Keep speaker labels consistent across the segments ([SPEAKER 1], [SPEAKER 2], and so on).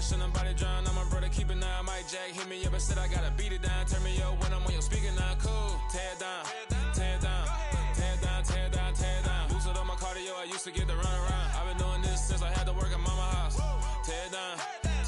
[SPEAKER 1] Should nobody drown, I'm my brother, keep it now. Mike Jack hit me up and said I gotta beat it down. Turn me up when I'm on your speaker now, cool. Tear it down, tear it down, tear it down, tear it down, tear it down. Boosted up my cardio, I used to get the run around. I've been doing this since I had to work at mama house. Tear it down,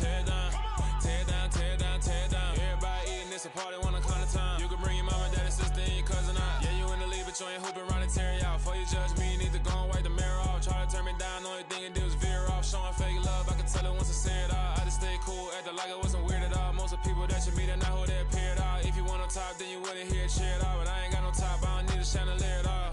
[SPEAKER 1] tear it down, tear it down, tear it down, tear it down. Everybody eating this, a party, wanna count the time. You can bring your mama, daddy, sister, and your cousin out. Yeah, you in the league, but you ain't hooping around and tear it out. Before you judge me, you need to go and wipe the mirror off. Try to turn me down, only thing it did was veer off. Showing fake love, I can tell it once I say it all. I just stay cool, acting like it wasn't weird at all. Most of the people that you meet are not who they appear at all. If you want on top, then you wouldn't hear it cheer at all. But I ain't got no top, I don't need a chandelier at all.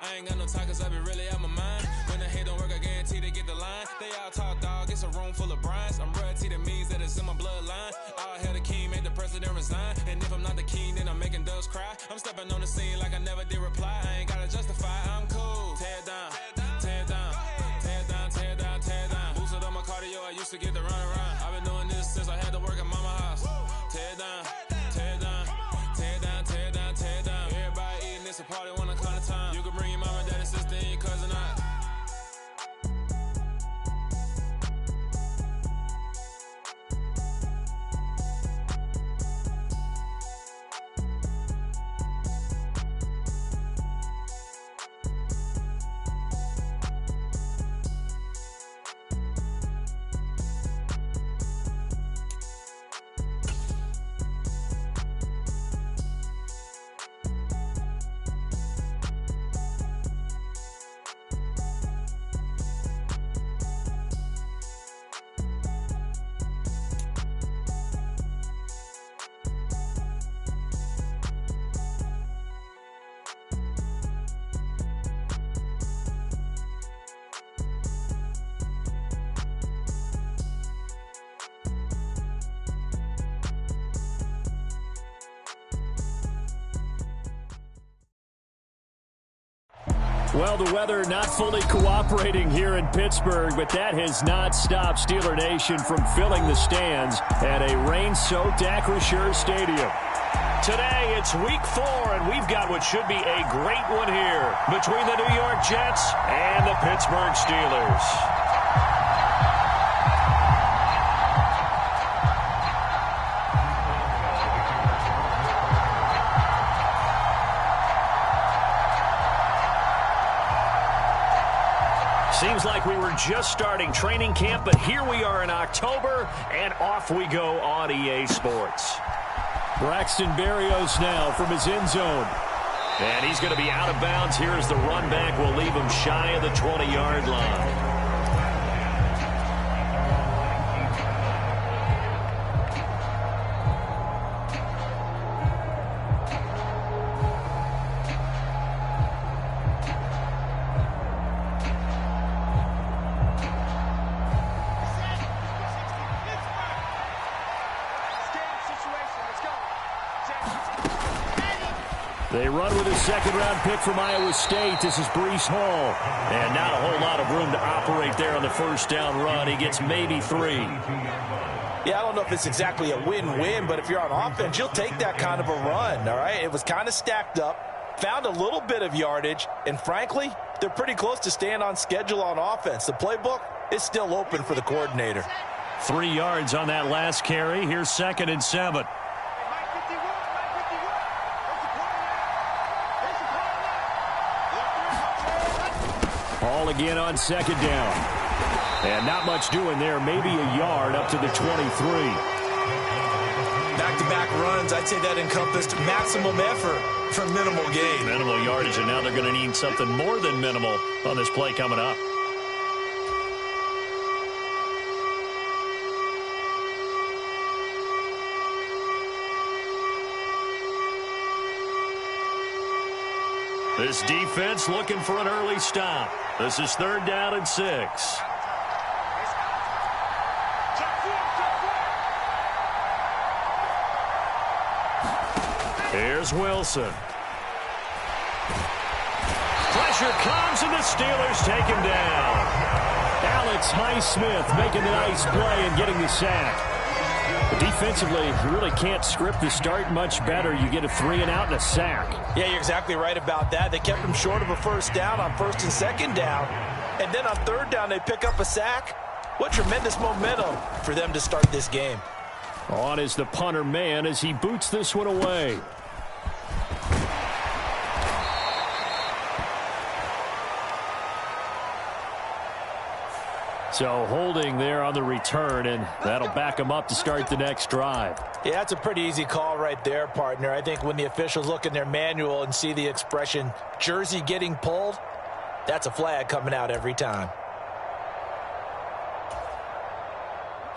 [SPEAKER 1] I ain't got no talk, cause I be really out my mind. When the hate don't work, I guarantee they get the line. They all talk, dog, it's a room full of brines. I'm royalty, that means that it's in my bloodline. All hail the king, make the president resign. And if I'm not the king, then I'm making doves cry. I'm stepping on the scene like I never did reply. I ain't gotta justify, I'm cool. Tear it down, tear it down, tear it down, tear it down, tear it down. Boosted up my cardio, I used to get the run around. I've been doing this since I had to work at mama house. Tear it down, tear it down, tear it down, tear it down, tear it down. Everybody eating this, a party, wanna count the time. You can bring your mama, daddy, sister, and your cousin out.
[SPEAKER 2] Well, the weather not fully cooperating here in Pittsburgh, but that has not stopped Steeler Nation from filling the stands at a rain-soaked Acrisure Stadium. Today, it's Week 4, and we've got what should be a great one here between the New York Jets and the Pittsburgh Steelers. Seems like we were just starting training camp, but here we are in October, and off we go on EA Sports. Braxton Berrios now from his end zone. And he's going to be out of bounds. Here's the run back. We'll leave him shy of the 20-yard line. They run with a second-round pick from Iowa State. This is Breece Hall. And not a whole lot of room to operate there on the first down run. He gets maybe 3.
[SPEAKER 3] Yeah, I don't know if it's exactly a win-win, but if you're on offense, you'll take that kind of a run, all right? It was kind of stacked up, found a little bit of yardage, and frankly, they're pretty close to staying on schedule on offense. The playbook is still open for the coordinator.
[SPEAKER 2] 3 yards on that last carry. Here's 2nd and 7. Ball again on 2nd down. And not much doing there. Maybe a yard up to the 23.
[SPEAKER 3] Back-to-back runs, I'd say that encompassed maximum effort for minimal gain.
[SPEAKER 2] Minimal yardage, and now they're going to need something more than minimal on this play coming up. This defense looking for an early stop. This is 3rd down and 6. Here's Wilson. Pressure comes, and the Steelers take him down. Alex Highsmith making the nice play and getting the sack. Defensively, you really can't script the start much better. You get a 3-and-out and a sack.
[SPEAKER 3] Yeah, you're exactly right about that. They kept him short of a first down on 1st and 2nd down. And then on 3rd down, they pick up a sack. What tremendous momentum for them to start this game.
[SPEAKER 2] On is the punter man as he boots this one away. So holding there on the return, and that'll back him up to start the next drive.
[SPEAKER 3] Yeah, that's a pretty easy call right there, partner. I think when the officials look in their manual and see the expression jersey getting pulled, that's a flag coming out every time.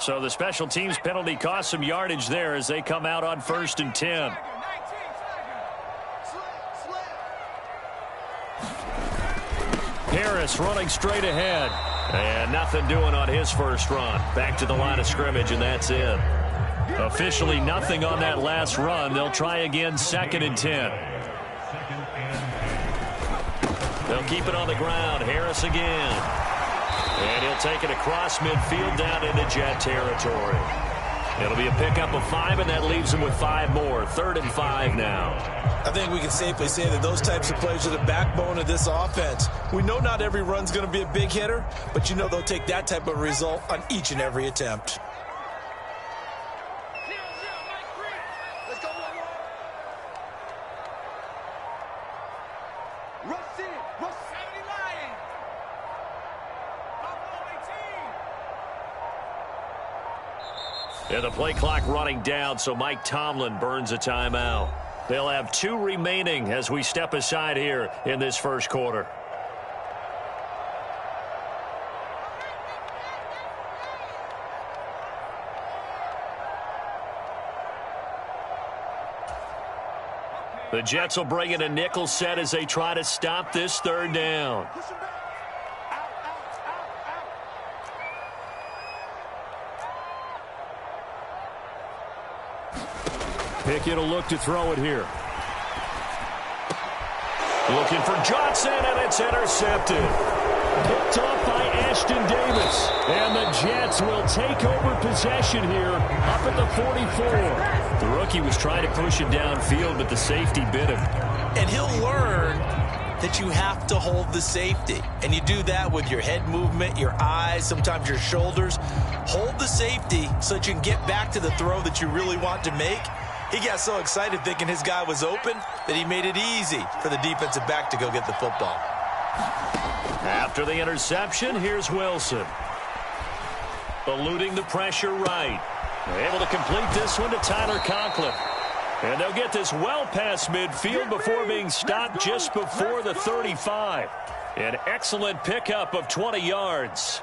[SPEAKER 2] So the special teams penalty cost some yardage there as they come out on 1st and 10. Harris running straight ahead. And nothing doing on his first run. Back to the line of scrimmage, and that's it. Officially nothing on that last run. They'll try again 2nd and 10. They'll keep it on the ground. Harris again. And he'll take it across midfield down into Jet territory. It'll be a pickup of 5, and that leaves him with 5 more. 3rd and 5 now.
[SPEAKER 3] I think we can safely say that those types of plays are the backbone of this offense. We know not every run's going to be a big hitter, but you know they'll take that type of result on each and every attempt.
[SPEAKER 2] And the play clock running down, so Mike Tomlin burns a timeout. They'll have 2 remaining as we step aside here in this first quarter. The Jets will bring in a nickel set as they try to stop this 3rd down. Pickett will look to throw it here. Looking for Johnson, and it's intercepted. Picked off by Ashton Davis. And the Jets will take over possession here up at the 44. The rookie was trying to push it downfield, but the safety bit him.
[SPEAKER 3] And he'll learn that you have to hold the safety. And you do that with your head movement, your eyes, sometimes your shoulders. Hold the safety so that you can get back to the throw that you really want to make. He got so excited thinking his guy was open that he made it easy for the defensive back to go get the football.
[SPEAKER 2] After the interception, here's Wilson. Eluding the pressure right. Able to complete this one to Tyler Conklin. And they'll get this well past midfield before being stopped just before the 35. An excellent pickup of 20 yards.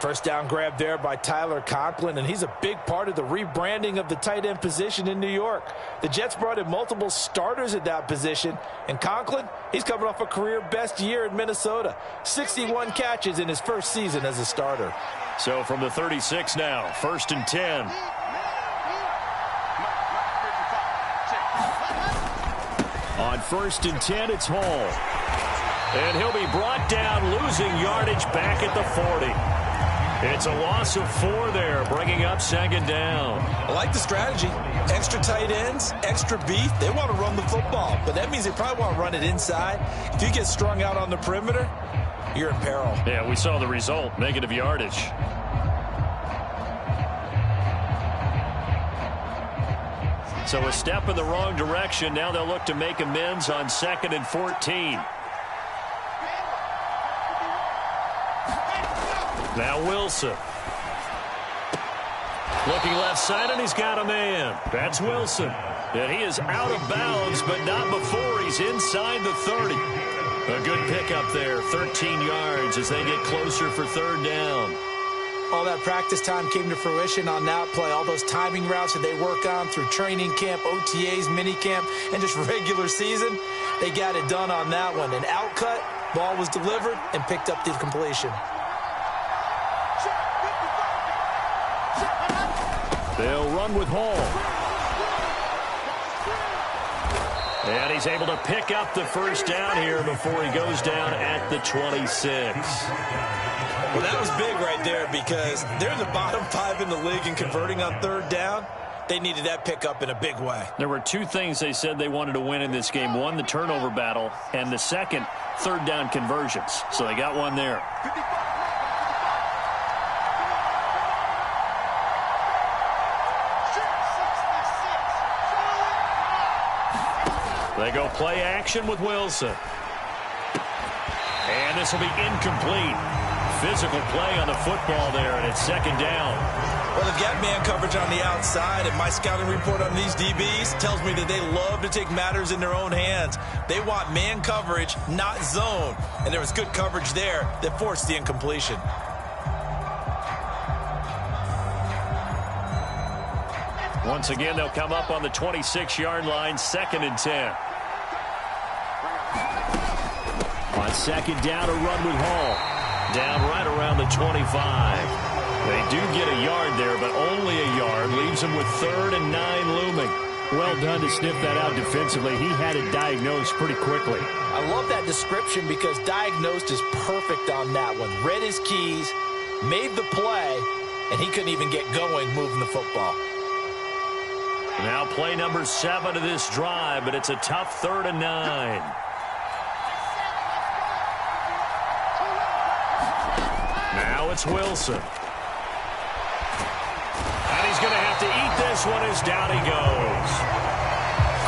[SPEAKER 3] First down grab there by Tyler Conklin, and he's a big part of the rebranding of the tight end position in New York. The Jets brought in multiple starters at that position, and Conklin, he's coming off a career-best year in Minnesota. 61 catches in his first season as a starter.
[SPEAKER 2] So from the 36 now, 1st and 10. On 1st and 10, it's Hall. And he'll be brought down, losing yardage back at the 40. It's a loss of 4 there, bringing up 2nd down.
[SPEAKER 3] I like the strategy. Extra tight ends, extra beef. They want to run the football, but that means they probably want to run it inside. If you get strung out on the perimeter, you're in peril.
[SPEAKER 2] Yeah, we saw the result, negative yardage. So a step in the wrong direction. Now they'll look to make amends on 2nd and 14. Now Wilson. Looking left side, and he's got a man. That's Wilson. And he is out of bounds, but not before he's inside the 30. A good pickup there, 13 yards as they get closer for 3rd down.
[SPEAKER 3] All that practice time came to fruition on that play. All those timing routes that they work on through training camp, OTAs, minicamp, and just regular season, they got it done on that one. An outcut, ball was delivered, and picked up the completion.
[SPEAKER 2] They'll run with Hall. And he's able to pick up the 1st down here before he goes down at the 26.
[SPEAKER 3] Well, that was big right there because they're in the bottom 5 in the league in converting on 3rd down. They needed that pickup in a big way.
[SPEAKER 2] There were 2 things they said they wanted to win in this game. One, the turnover battle, and the second, 3rd down conversions. So they got one there. They go play action with Wilson. And this will be incomplete. Physical play on the football there, and it's second down.
[SPEAKER 3] Well, they've got man coverage on the outside, and my scouting report on these DBs tells me that they love to take matters in their own hands. They want man coverage, not zone. And there was good coverage there that forced the incompletion.
[SPEAKER 2] Once again, they'll come up on the 26-yard line, 2nd and 10. On second down, a run with Hall. Down right around the 25. They do get a yard there, but only a yard. Leaves them with 3rd and 9 looming. Well done to sniff that out defensively. He had it diagnosed pretty quickly.
[SPEAKER 3] I love that description because diagnosed is perfect on that one. Read his keys, made the play, and he couldn't even get going moving the football.
[SPEAKER 2] Now play number 7 of this drive, but it's a tough 3rd and 9. Now it's Wilson. And he's going to have to eat this one as down he goes.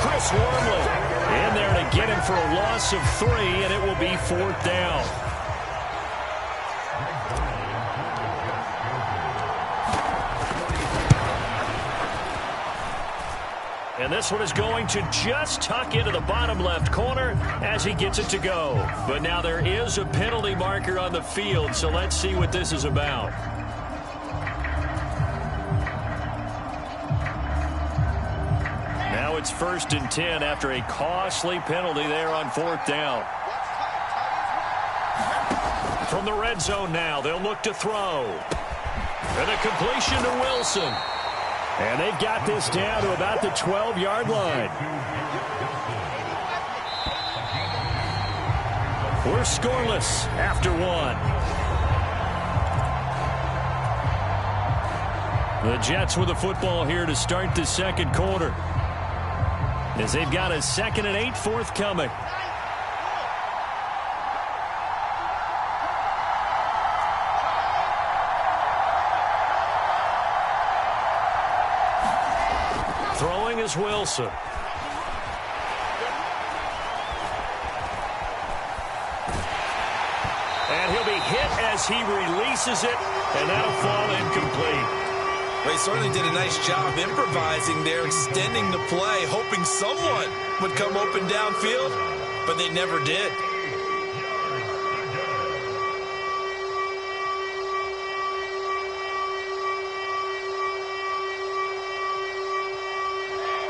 [SPEAKER 2] Chris Wormley in there to get him for a loss of 3, and it will be 4th down. And this one is going to just tuck into the bottom left corner as he gets it to go. But now there is a penalty marker on the field, so let's see what this is about. Now it's 1st and 10 after a costly penalty there on 4th down. From the red zone now, they'll look to throw. And a completion to Wilson. And they've got this down to about the 12-yard line. We're scoreless after 1. The Jets with the football here to start the 2nd quarter, as they've got a 2nd and 8 forthcoming. Throwing is Wilson. And he'll be hit as he releases it, and that'll fall incomplete.
[SPEAKER 3] Well, he certainly did a nice job improvising there, extending the play, hoping someone would come open downfield, but they never did.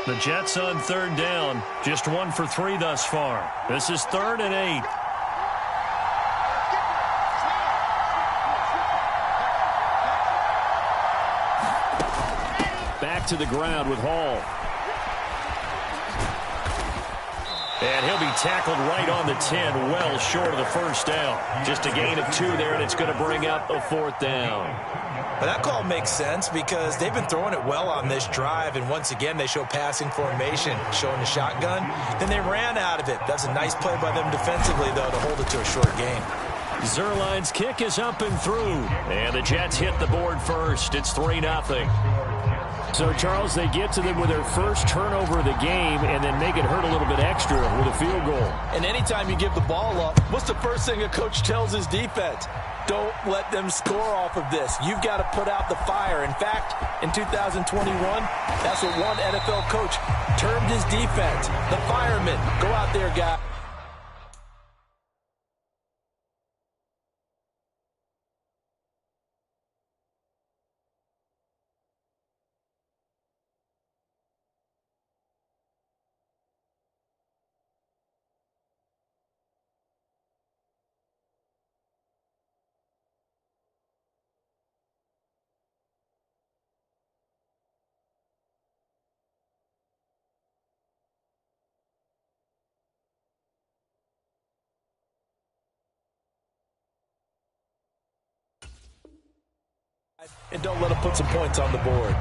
[SPEAKER 2] The Jets on 3rd down, just 1 for 3 thus far. This is 3rd and 8. Back to the ground with Hall. And he'll be tackled right on the 10, well short of the 1st down. Just a gain of 2 there, and it's going to bring up a 4th down.
[SPEAKER 3] But that call makes sense because they've been throwing it well on this drive, and once again they show passing formation, showing the shotgun. Then they ran out of it. That's a nice play by them defensively, though, to hold it to a short game.
[SPEAKER 2] Zuerlein's kick is up and through, and the Jets hit the board first. It's 3-0. So, Charles, they get to them with their first turnover of the game and then make it hurt a little bit extra with a field goal.
[SPEAKER 3] And anytime you give the ball up, what's the first thing a coach tells his defense? Don't let them score off of this. You've got to put out the fire. In fact, in 2021, that's what one NFL coach termed his defense. The firemen. Go out there, guys. And don't let them put some points on the board.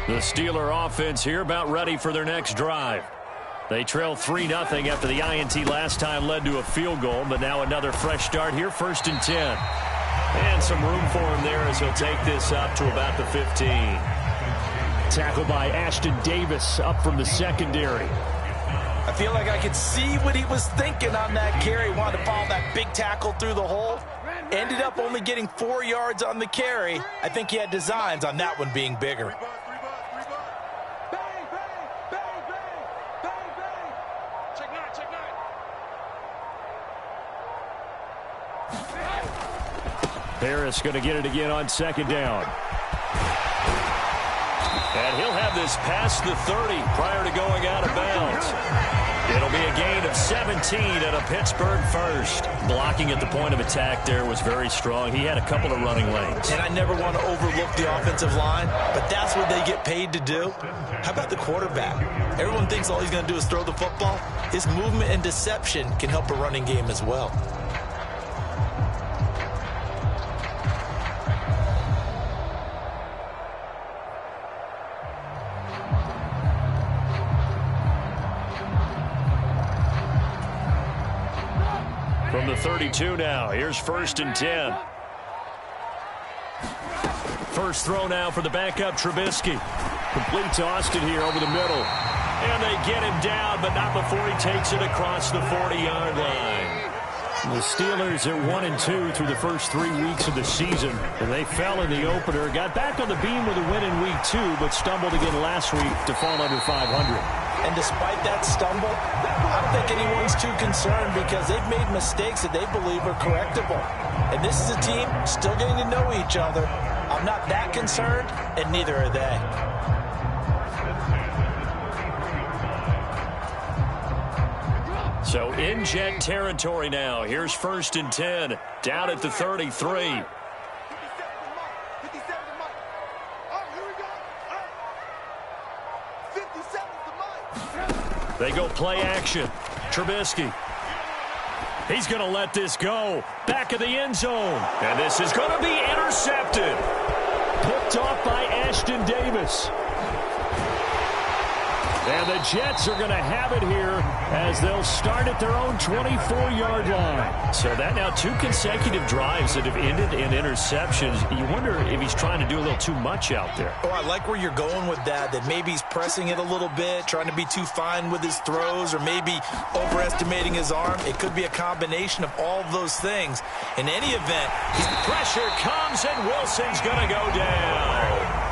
[SPEAKER 2] The Steeler offense here about ready for their next drive. They trail 3-0 after the INT last time led to a field goal, but now another fresh start here, 1st and 10. And some room for him there as he'll take this up to about the 15. Tackle by Ashton Davis up from the secondary.
[SPEAKER 3] I feel like I could see what he was thinking on that carry. Wanted to follow that big tackle through the hole. Ended up only getting 4 yards on the carry. I think he had designs on that one being bigger.
[SPEAKER 2] Harris going to get it again on second down. And he'll have this past the 30 prior to going out of bounds. It'll be a gain of 17 and a Pittsburgh first. Blocking at the point of attack there was very strong. He had a couple of running lanes.
[SPEAKER 3] And I never want to overlook the offensive line, but that's what they get paid to do. How about the quarterback? Everyone thinks all he's going to do is throw the football. His movement and deception can help a running game as well.
[SPEAKER 2] From the 32 now, here's 1st and 10. First throw now for the backup Trubisky. Complete to Austin here over the middle. And they get him down, but not before he takes it across the 40-yard line. The Steelers are 1-2 through the first 3 weeks of the season, and they fell in the opener. Got back on the beam with a win in week 2, but stumbled again last week to fall under 500.
[SPEAKER 3] And despite that stumble, I don't think anyone's too concerned because they've made mistakes that they believe are correctable. And this is a team still getting to know each other. I'm not that concerned, and neither are they.
[SPEAKER 2] So in Jet territory now. Here's 1st and 10. Down at the 33. They go play action. Trubisky. He's going to let this go. Back of the end zone. And this is going to be intercepted. Picked off by Ashton Davis. And the Jets are going to have it here as they'll start at their own 24-yard line. So that now 2 consecutive drives that have ended in interceptions. You wonder if he's trying to do a little too much out there.
[SPEAKER 3] Oh, I like where you're going with that maybe he's pressing it a little bit, trying to be too fine with his throws, or maybe overestimating his arm. It could be a combination of all of those things. In any event,
[SPEAKER 2] pressure comes, and Wilson's going to go down.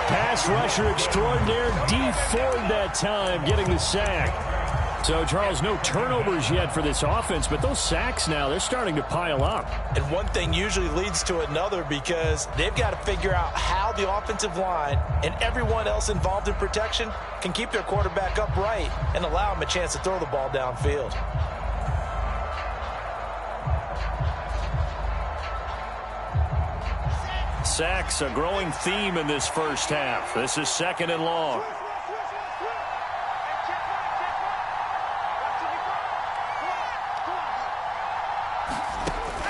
[SPEAKER 2] Pass rusher extraordinaire, D Ford that time, getting the sack. So, Charles, no turnovers yet for this offense, but those sacks now, they're starting to pile up.
[SPEAKER 3] And one thing usually leads to another because they've got to figure out how the offensive line and everyone else involved in protection can keep their quarterback upright and allow him a chance to throw the ball downfield.
[SPEAKER 2] Sacks, a growing theme in this first half. This is 2nd and long.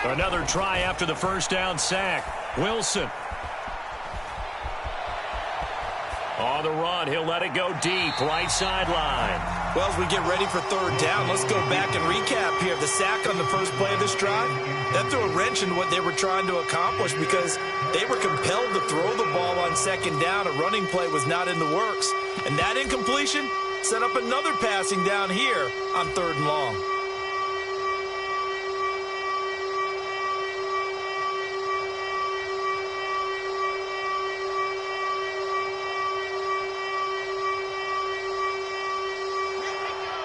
[SPEAKER 2] Another try after the first down sack. Wilson. On the run, he'll let it go deep, right sideline.
[SPEAKER 3] Well, as we get ready for 3rd down, let's go back and recap here. The sack on the first play of this drive, that threw a wrench in what they were trying to accomplish because they were compelled to throw the ball on 2nd down. A running play was not in the works. And that incompletion set up another passing down here on 3rd and long.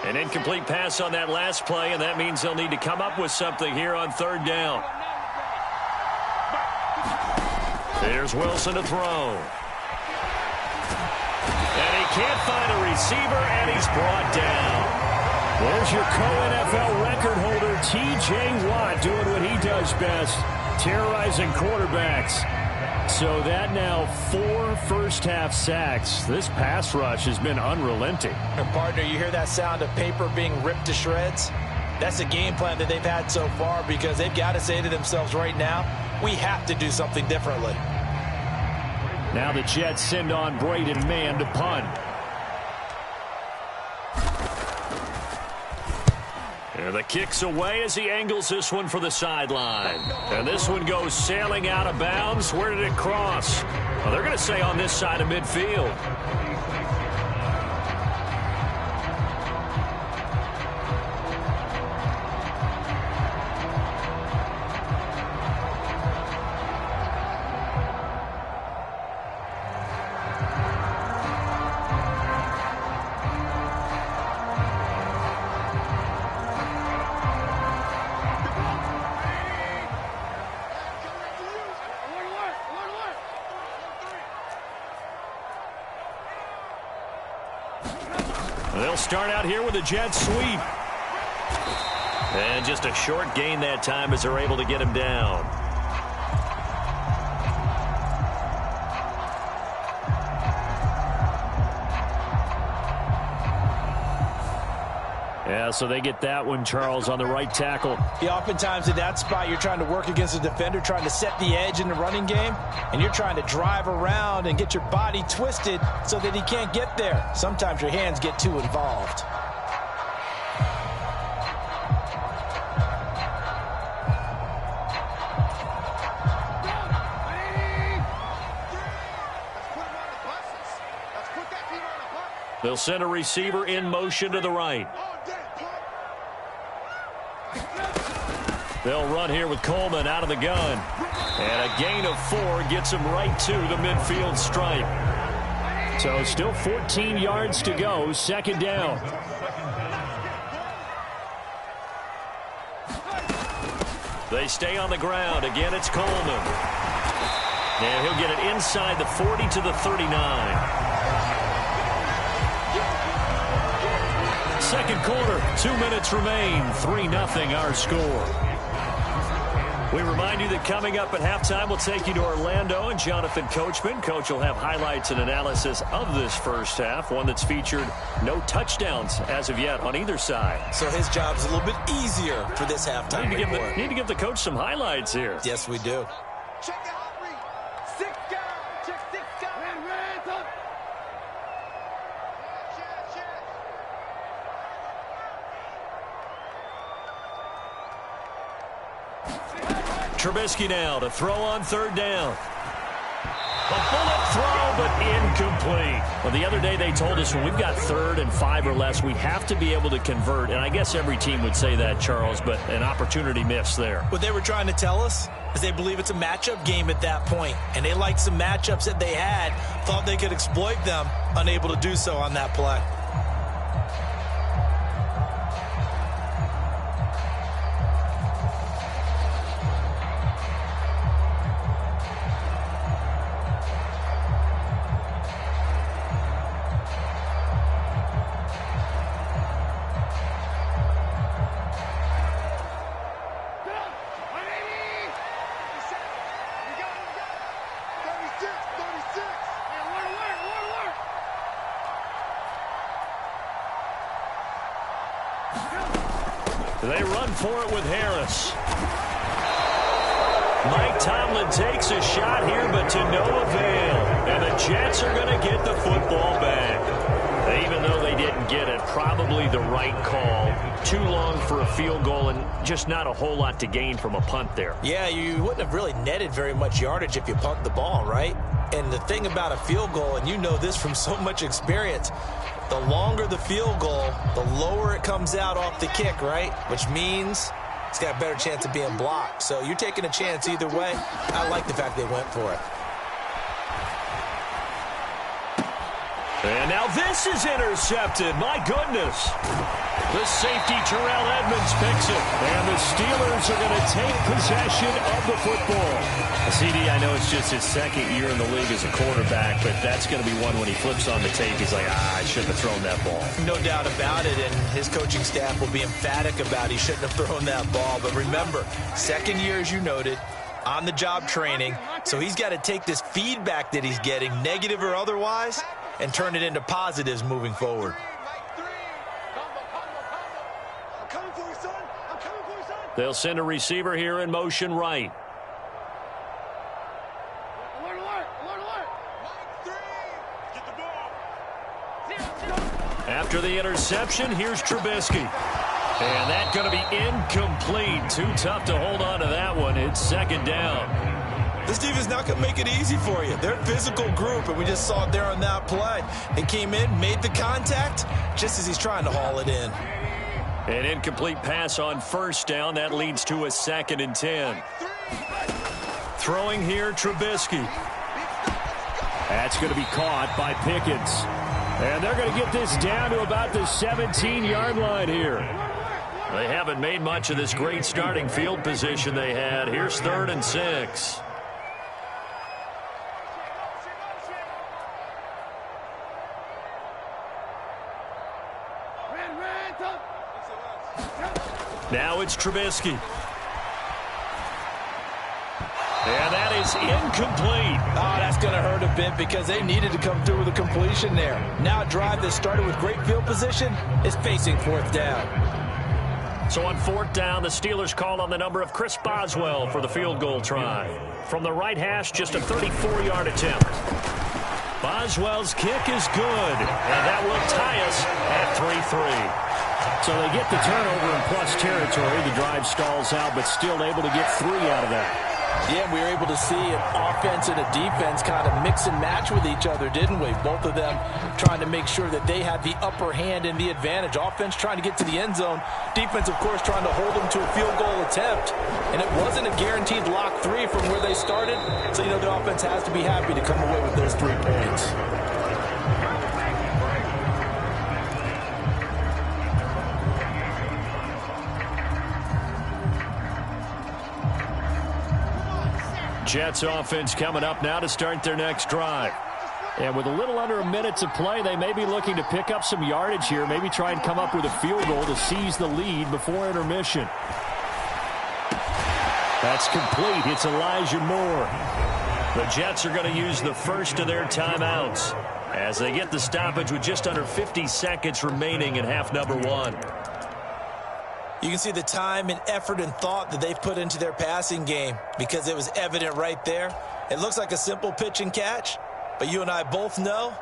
[SPEAKER 2] An incomplete pass on that last play, and that means they'll need to come up with something here on 3rd down. There's Wilson to throw. And he can't find a receiver, and he's brought down. There's your co-NFL record holder, T.J. Watt, doing what he does best, terrorizing quarterbacks. So that now 4 first-half sacks. This pass rush has been unrelenting.
[SPEAKER 3] And partner, you hear that sound of paper being ripped to shreds? That's a game plan that they've had so far because they've got to say to themselves right now, we have to do something differently.
[SPEAKER 2] Now the Jets send on Braden Mann to punt. And the kick's away as he angles this one for the sideline. And this one goes sailing out of bounds. Where did it cross? Well, they're going to say on this side of midfield. They'll start out here with a jet sweep. And just a short gain that time as they're able to get him down. Yeah, so they get that one, Charles, on the right tackle.
[SPEAKER 3] Yeah, oftentimes in that spot, you're trying to work against a defender, trying to set the edge in the running game, and you're trying to drive around and get your body twisted so that he can't get there. Sometimes your hands get too involved.
[SPEAKER 2] They'll send a receiver in motion to the right. They'll run here with Coleman out of the gun. And a gain of 4 gets him right to the midfield stripe. So still 14 yards to go, second down. They stay on the ground. Again, it's Coleman. And he'll get it inside the 40 to the 39. Second quarter, 2 minutes remain. 3-0 our score. We remind you that coming up at halftime, we'll take you to Orlando and Jonathan Coachman. Coach will have highlights and analysis of this first half, one that's featured no touchdowns as of yet on either side.
[SPEAKER 3] So his job's a little bit easier for this halftime report.
[SPEAKER 2] Need to give the coach some highlights here.
[SPEAKER 3] Yes, we do.
[SPEAKER 4] Check the hot read. 6 down. Check 6 down. Hands up.
[SPEAKER 2] Trubisky now to throw on third down. A bullet throw, but incomplete. Well, the other day they told us when we've got 3rd and 5 or less, we have to be able to convert. And I guess every team would say that, Charles, but an opportunity missed there.
[SPEAKER 3] What they were trying to tell us is they believe it's a matchup game at that point. And they liked some matchups that they had, thought they could exploit them, unable to do so on that play.
[SPEAKER 2] They run for it with Harris. Mike Tomlin takes a shot here, but to no avail. And the Jets are going to get the football back. Even though they didn't get it, probably the right call. Too long for a field goal and just not a whole lot to gain from a punt there.
[SPEAKER 3] Yeah, you wouldn't have really netted very much yardage if you punt the ball, right? And the thing about a field goal, and you know this from so much experience, the longer the field goal, the lower it comes out off the kick, right? Which means it's got a better chance of being blocked. So you're taking a chance either way. I like the fact they went for it.
[SPEAKER 2] And now this is intercepted. My goodness. The safety, Terrell Edmonds, picks it. And the Steelers are going to take possession of the football. CD, I know it's just his second year in the league as a quarterback, but that's going to be one when he flips on the tape. He's like, I shouldn't have thrown that ball.
[SPEAKER 3] No doubt about it, and his coaching staff will be emphatic about he shouldn't have thrown that ball. But remember, second year, as you noted, on-the-job training. So he's got to take this feedback that he's getting, negative or otherwise, and turn it into positives moving forward.
[SPEAKER 2] They'll send a receiver here in motion right. After the interception, here's Trubisky. And that's going to be incomplete. Too tough to hold on to that one. It's second down.
[SPEAKER 3] This defense not going to make it easy for you. They're a physical group, and we just saw it there on that play. They came in, made the contact, just as he's trying to haul it in.
[SPEAKER 2] An incomplete pass on first down. That leads to a 2nd and 10. Throwing here, Trubisky. That's going to be caught by Pickens. And they're going to get this down to about the 17-yard line here. They haven't made much of this great starting field position they had. Here's 3rd and 6. Now it's Trubisky. And that is incomplete.
[SPEAKER 3] Oh, that's going to hurt a bit because they needed to come through with a completion there. Now a drive that started with great field position is facing 4th down.
[SPEAKER 2] So on 4th down, the Steelers call on the number of Chris Boswell for the field goal try. From the right hash, just a 34-yard attempt. Boswell's kick is good, and that will tie us at 3-3. So they get the turnover in plus territory. The drive stalls out, but still able to get 3 out of that.
[SPEAKER 3] Yeah, we were able to see an offense and a defense kind of mix and match with each other, didn't we? Both of them trying to make sure that they had the upper hand and the advantage. Offense trying to get to the end zone. Defense, of course, trying to hold them to a field goal attempt. And it wasn't a guaranteed lock 3 from where they started. So, you know, the offense has to be happy to come away with those 3 points.
[SPEAKER 2] Jets offense coming up now to start their next drive. And with a little under a minute to play, they may be looking to pick up some yardage here, maybe try and come up with a field goal to seize the lead before intermission. That's complete. It's Elijah Moore. The Jets are going to use the first of their timeouts as they get the stoppage with just under 50 seconds remaining in half number 1.
[SPEAKER 3] You can see the time and effort and thought that they've put into their passing game because it was evident right there. It looks like a simple pitch and catch, but you and I both know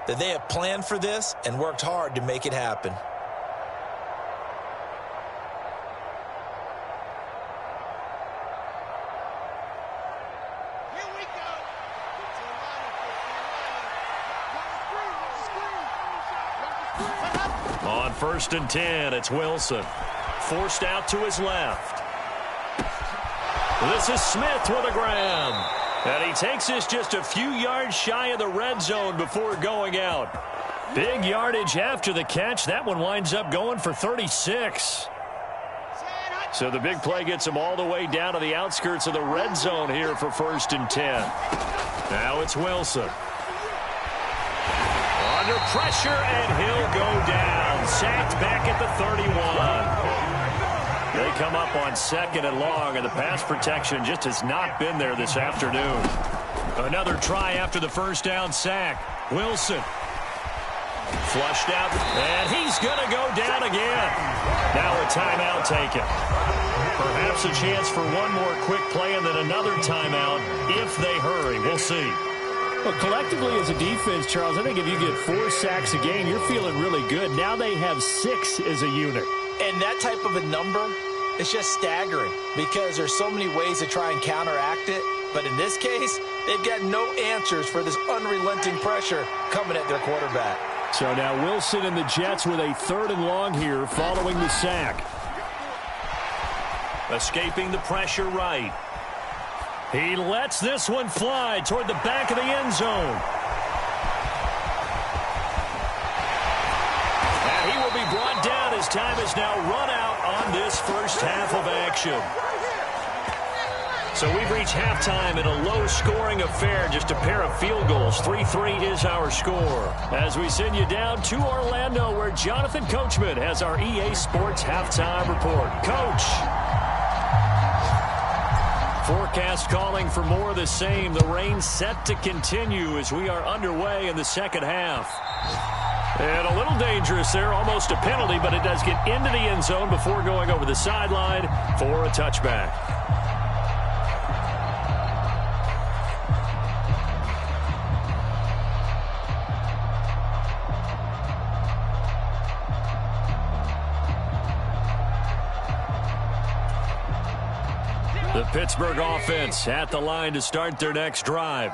[SPEAKER 3] that they have planned for this and worked hard to make it happen.
[SPEAKER 4] Here we go.
[SPEAKER 2] On 1st and 10, it's Wilson. Forced out to his left. This is Smith with a grab. And he takes this just a few yards shy of the red zone before going out. Big yardage after the catch. That one winds up going for 36. So the big play gets him all the way down to the outskirts of the red zone here for 1st and 10. Now it's Wilson. Under pressure, and he'll go down. Sacked back at the 31. They come up on 2nd and long, and the pass protection just has not been there this afternoon. Another try after the first down sack. Wilson. Flushed out, and he's going to go down again. Now a timeout taken. Perhaps a chance for one more quick play and then another timeout if they hurry. We'll see.
[SPEAKER 5] Well, collectively as a defense, Charles, I think if you get 4 sacks a game, you're feeling really good. Now they have 6 as a unit.
[SPEAKER 3] And that type of a number is just staggering because there's so many ways to try and counteract it. But in this case, they've got no answers for this unrelenting pressure coming at their quarterback.
[SPEAKER 5] So now Wilson and the Jets with a 3rd and long here following the sack.
[SPEAKER 2] Escaping the pressure right. He lets this one fly toward the back of the end zone. And he will be brought down as time is now run out on this first half of action. So we've reached halftime in a low-scoring affair, just a pair of field goals. 3-3 is our score. As we send you down to Orlando, where Jonathan Coachman has our EA Sports halftime report. Coach. Forecast calling for more of the same. The rain set to continue as we are underway in the second half. And a little dangerous there, almost a penalty, but it does get into the end zone before going over the sideline for a touchback. The Pittsburgh offense at the line to start their next drive.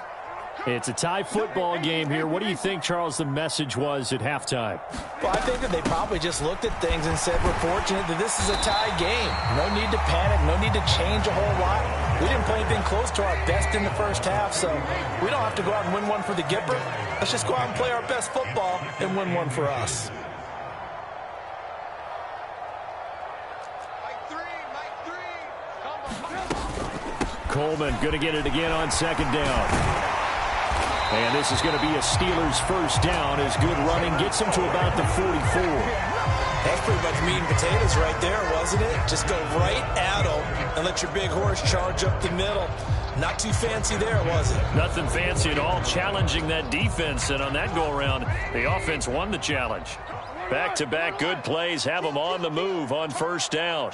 [SPEAKER 5] It's a tie football game here. What do you think, Charles, the message was at halftime?
[SPEAKER 3] Well, I think that they probably just looked at things and said, we're fortunate that this is a tie game. No need to panic. No need to change a whole lot. We didn't play anything close to our best in the first half, so we don't have to go out and win one for the Gipper. Let's just go out and play our best football and win one for us.
[SPEAKER 5] Coleman going to get it again on second down. And this is going to be a Steelers first down as good running gets them to about the 44.
[SPEAKER 3] That's pretty much meat and potatoes right there, wasn't it? Just go right at them and let your big horse charge up the middle. Not too fancy there, was it?
[SPEAKER 2] Nothing fancy at all, challenging that defense. And on that go-around, the offense won the challenge. Back-to-back good plays have them on the move on first down.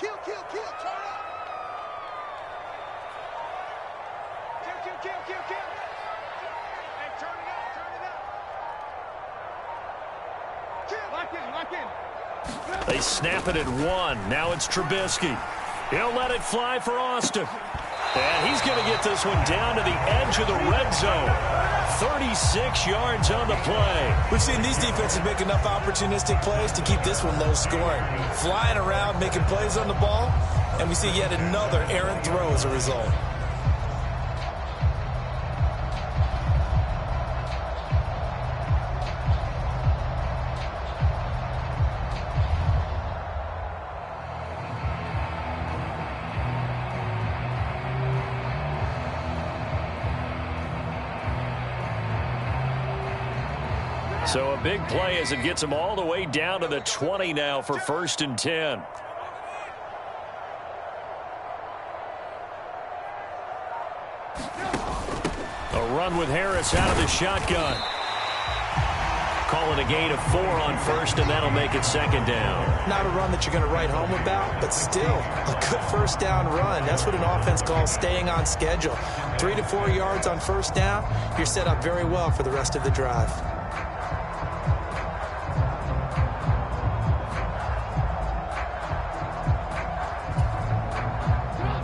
[SPEAKER 2] They snap it at one. Now it's Trubisky. He'll let it fly for Austin. And he's going to get this one down to the edge of the red zone. 36 yards on the play.
[SPEAKER 3] We've seen these defenses make enough opportunistic plays to keep this one low scoring. Flying around, making plays on the ball, and we see yet another errant throw as a result.
[SPEAKER 2] So a big play as it gets them all the way down to the 20 now for 1st and 10. A run with Harris out of the shotgun. Call it a gain of 4 on first, and that'll make it 2nd down.
[SPEAKER 3] Not a run that you're going to write home about, but still a good first down run. That's what an offense calls staying on schedule. 3 to 4 yards on first down, you're set up very well for the rest of the drive.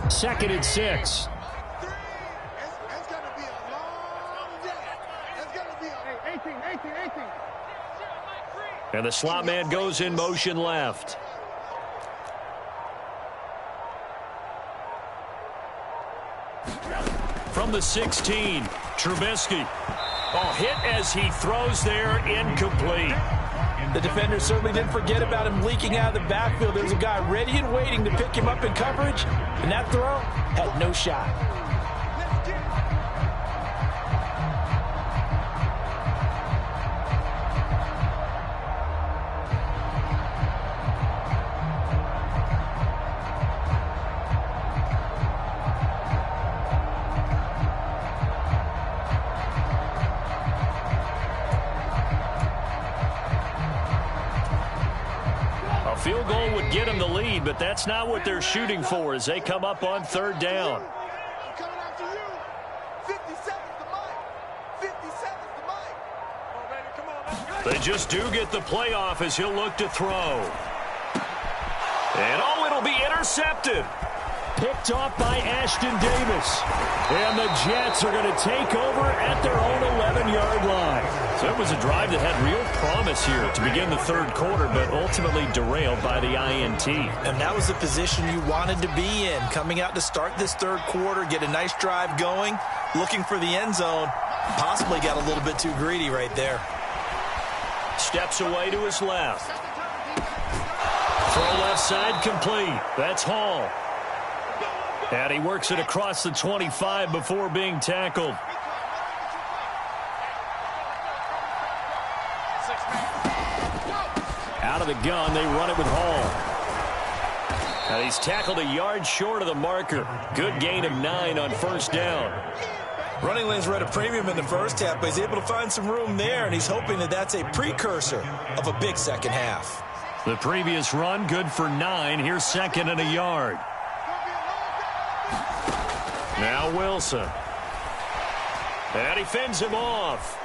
[SPEAKER 5] 2nd and 6.
[SPEAKER 4] It's going to be a long day. It's going to be 18.
[SPEAKER 2] And the slot man goes in motion left. From the 16, Trubisky. Oh, hit as he throws there, incomplete.
[SPEAKER 3] The defender certainly didn't forget about him leaking out of the backfield. There was a guy ready and waiting to pick him up in coverage, and that throw had no shot.
[SPEAKER 2] Field goal would get them the lead, but that's not what they're shooting for as they come up on 3rd down.
[SPEAKER 4] I'm coming after you. 50 seconds to Mike. 50 seconds to Mike. Come on, baby. Come on.
[SPEAKER 2] They just do get the playoff as he'll look to throw. And oh, it'll be intercepted.
[SPEAKER 5] Picked off by Ashton Davis. And the Jets are going to take over at their own 11-yard line.
[SPEAKER 2] So it was a drive that had real promise here to begin the 3rd quarter, but ultimately derailed by the INT.
[SPEAKER 3] And that was the position you wanted to be in, coming out to start this 3rd quarter, get a nice drive going, looking for the end zone. Possibly got a little bit too greedy right there.
[SPEAKER 2] Steps away to his left. Throw left side complete. That's Hall. And he works it across the 25 before being tackled. Out of the gun, they run it with Hall. And he's tackled a yard short of the marker. Good gain of 9 on 1st down.
[SPEAKER 3] Running lanes were at a premium in the first half, but he's able to find some room there, and he's hoping that that's a precursor of a big second half.
[SPEAKER 2] The previous run, good for 9. Here's 2nd and a yard. Now Wilson. And he fends him off.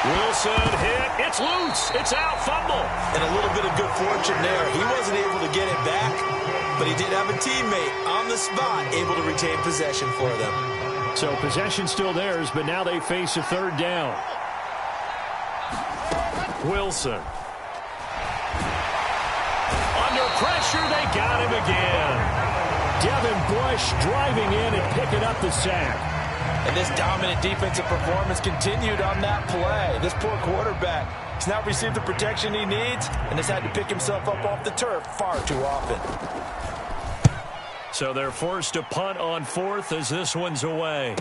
[SPEAKER 2] Wilson hit. It's loose. It's out. Fumble.
[SPEAKER 3] And a little bit of good fortune there. He wasn't able to get it back, but he did have a teammate on the spot able to retain possession for them.
[SPEAKER 2] So possession still theirs, but now they face a third down. Wilson. Under pressure, they got him again. Devin Bush driving in and picking up the sack.
[SPEAKER 3] And this dominant defensive performance continued on that play. This poor quarterback has now received the protection he needs and has had to pick himself up off the turf far too often.
[SPEAKER 2] So they're forced to punt on fourth as this one's away.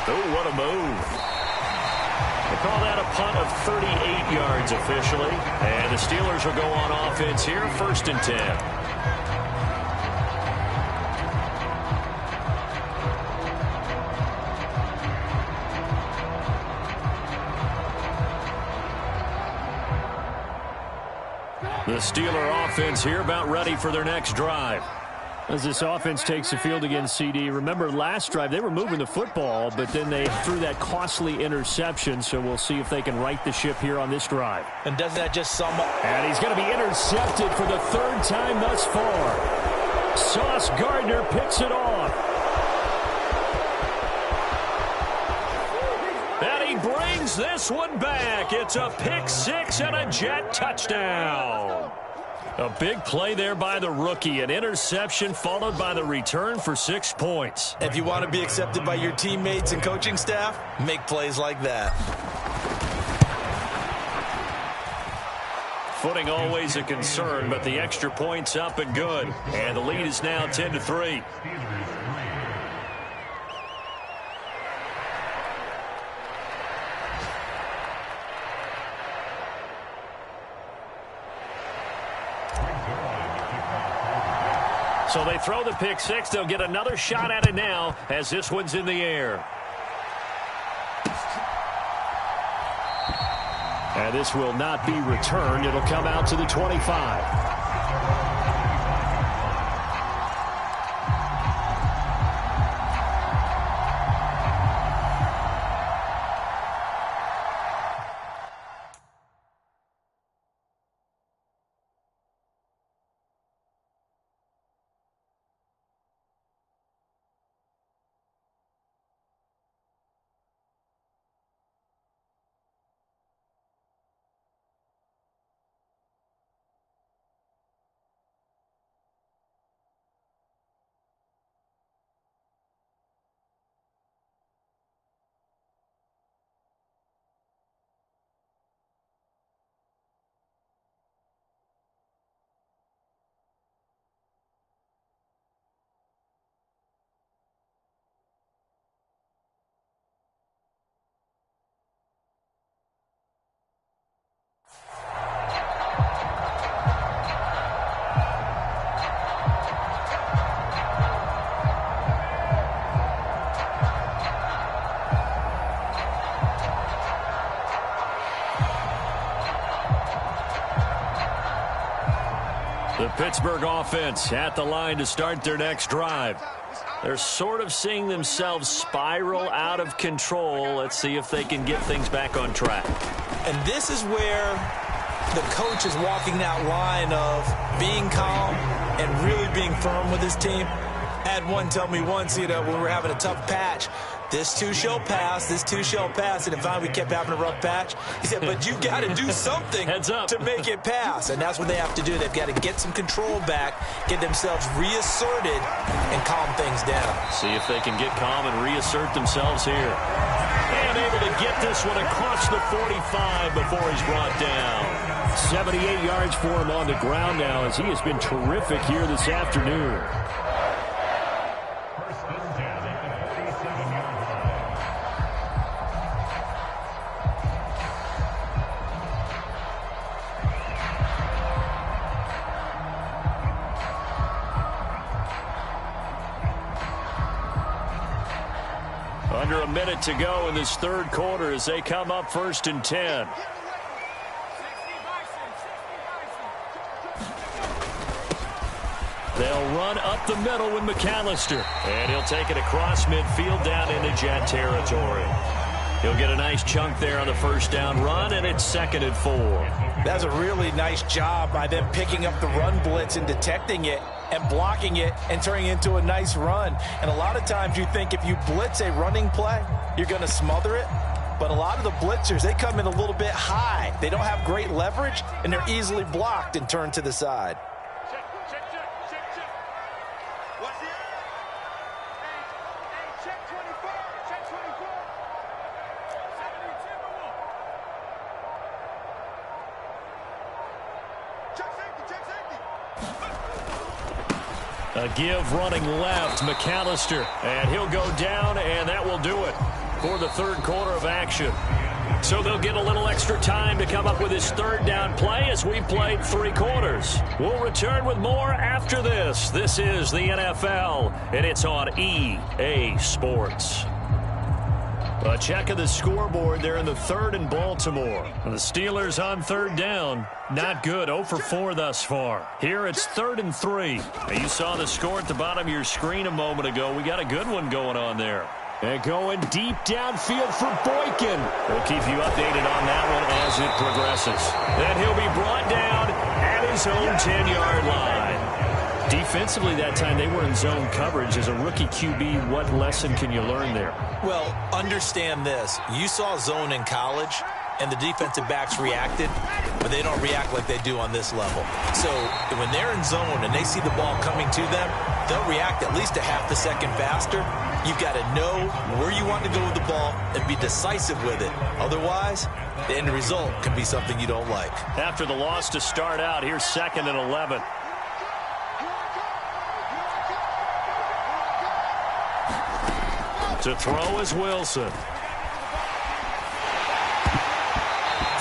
[SPEAKER 2] Oh, what a move. They call that a punt of 38 yards officially. And the Steelers will go on offense here, 1st and 10. The Steeler offense here about ready for their next drive. As this offense takes the field against CD, remember last drive they were moving the football, but then they threw that costly interception, so we'll see if they can right the ship here on this drive.
[SPEAKER 3] And doesn't that just sum up?
[SPEAKER 2] And he's going to be intercepted for the 3rd time thus far. Sauce Gardner picks it off. And he brings this one back. It's a pick 6 and a Jet touchdown. A big play there by the rookie. An interception followed by the return for 6 points.
[SPEAKER 3] If you want to be accepted by your teammates and coaching staff, make plays like that.
[SPEAKER 2] Footing always a concern, but the extra point's up and good. And the lead is now 10-3. So they throw the pick 6. They'll get another shot at it now as this one's in the air. And this will not be returned. It'll come out to the 25. The Pittsburgh offense at the line to start their next drive. They're sort of seeing themselves spiral out of control. Let's see if they can get things back on track.
[SPEAKER 3] And this is where the coach is walking that line of being calm and really being firm with his team. I had one tell me once, when we were having a tough patch, this too shall pass, this too shall pass. And finally we kept having a rough patch. He said, but you've got to do something to make it pass. And that's what they have to do. They've got to get some control back, get themselves reasserted, and calm things down.
[SPEAKER 2] See if they can get calm and reassert themselves here. And able to get this one across the 45 before he's brought down. 78 yards for him on the ground now as he has been terrific here this afternoon. Under a minute to go in this third quarter as they come up 1st and 10. They'll run up the middle with McAllister. And he'll take it across midfield down into Jet territory. He'll get a nice chunk there on the first down run, and it's 2nd and 4.
[SPEAKER 3] That's a really nice job by them picking up the run blitz and detecting it and blocking it and turning it into a nice run. And a lot of times you think if you blitz a running play, you're going to smother it. But a lot of the blitzers, they come in a little bit high. They don't have great leverage, and they're easily blocked and turned to the side.
[SPEAKER 2] A give running left, McAllister, and he'll go down, and that will do it for the third quarter of action. So they'll get a little extra time to come up with his third down play as we played 3 quarters. We'll return with more after this. This is the NFL, and it's on EA Sports. A check of the scoreboard there in the 3rd and Baltimore. The Steelers on 3rd down. Not good. 0 for 4 thus far. Here it's 3rd and 3. You saw the score at the bottom of your screen a moment ago. We got a good one going on there. And going deep downfield for Boykin. We'll keep you updated on that one as it progresses. Then he'll be brought down at his own 10-yard line. Defensively that time, they were in zone coverage. As a rookie QB, what lesson can you learn there?
[SPEAKER 3] Well, understand this. You saw zone in college, and the defensive backs reacted, but they don't react like they do on this level. So when they're in zone and they see the ball coming to them, they'll react at least a half a second faster. You've got to know where you want to go with the ball and be decisive with it. Otherwise, the end result can be something you don't like.
[SPEAKER 2] After the loss to start out, here's 2nd and 11. To throw is Wilson.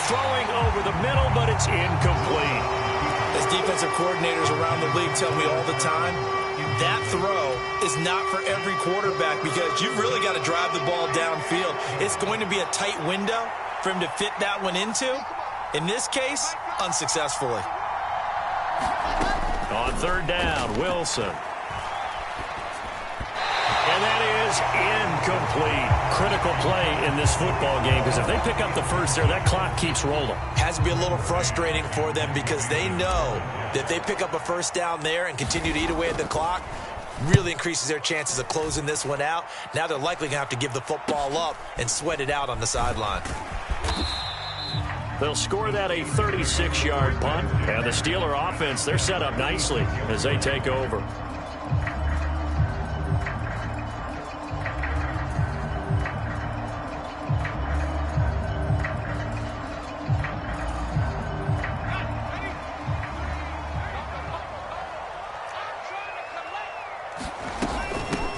[SPEAKER 2] Throwing over the middle, but it's incomplete.
[SPEAKER 3] As defensive coordinators around the league tell me all the time, that throw is not for every quarterback because you've really got to drive the ball downfield. It's going to be a tight window for him to fit that one into. In this case, unsuccessfully.
[SPEAKER 2] On 3rd down, Wilson. And that is incomplete. Critical play in this football game because if they pick up the first there, that clock keeps rolling.
[SPEAKER 3] Has to be a little frustrating for them because they know that if they pick up a first down there and continue to eat away at the clock, really increases their chances of closing this one out. Now they're likely going to have to give the football up and sweat it out on the sideline.
[SPEAKER 2] They'll score that a 36-yard punt. And the Steeler offense, they're set up nicely as they take over.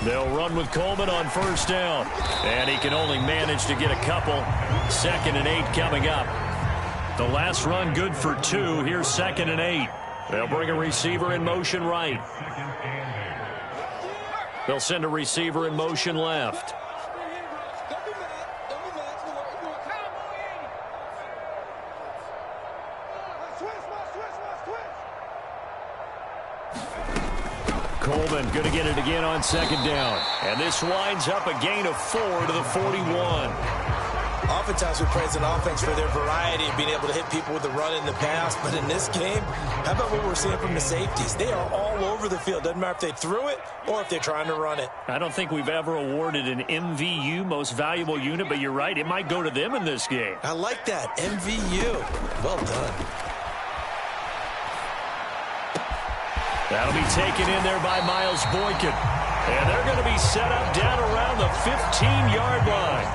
[SPEAKER 2] They'll run with Coleman on 1st down. And he can only manage to get a couple. 2nd and 8 coming up. The last run good for 2. Here's 2nd and 8. They'll bring a receiver in motion right. They'll send a receiver in motion left. Coleman going to get it again on 2nd down. And this winds up a gain of 4 to the 41.
[SPEAKER 3] Oftentimes we praise an offense for their variety and being able to hit people with the run in the pass. But in this game, how about what we're seeing from the safeties? They are all over the field. Doesn't matter if they threw it or if they're trying to run it.
[SPEAKER 2] I don't think we've ever awarded an MVU, most valuable unit, but you're right. It might go to them in this game.
[SPEAKER 3] I like that. MVU. Well done.
[SPEAKER 2] That'll be taken in there by Miles Boykin. And they're going to be set up down around the 15-yard line.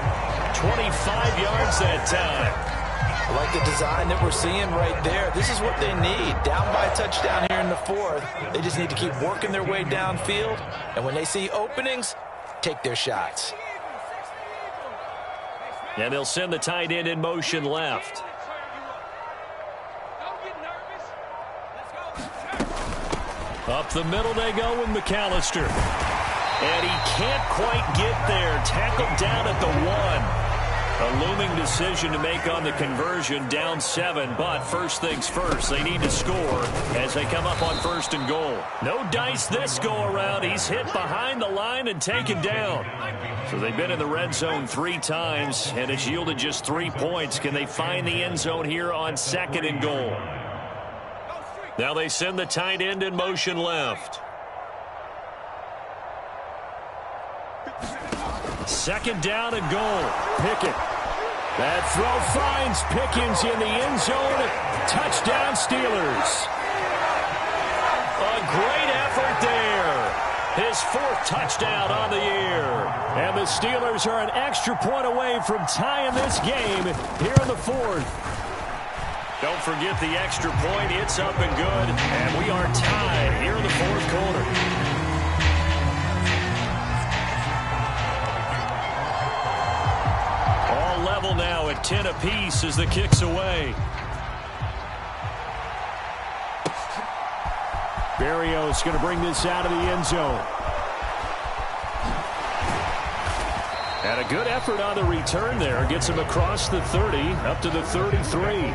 [SPEAKER 2] 25 yards that time.
[SPEAKER 3] I like the design that we're seeing right there. This is what they need. Down by a touchdown here in the 4th. They just need to keep working their way downfield. And when they see openings, take their shots.
[SPEAKER 2] And they'll send the tight end in motion left. Up the middle they go with McAllister. And he can't quite get there. Tackled down at the 1. A looming decision to make on the conversion, down 7, but first things first, they need to score as they come up on 1st and goal. No dice this go-around. He's hit behind the line and taken down. So they've been in the red zone 3 times, and it's yielded just 3 points. Can they find the end zone here on 2nd and goal? Now they send the tight end in motion left. 2nd down and goal. Pickett. That throw finds Pickens in the end zone. Touchdown, Steelers. A great effort there. His 4th touchdown on the year. And the Steelers are an extra point away from tying this game here in the 4th. Don't forget the extra point. It's up and good. And we are tied here in the 4th quarter. Level now at 10 apiece as the kick's away. Berrios going to bring this out of the end zone. And a good effort on the return there. Gets him across the 30, up to the 33.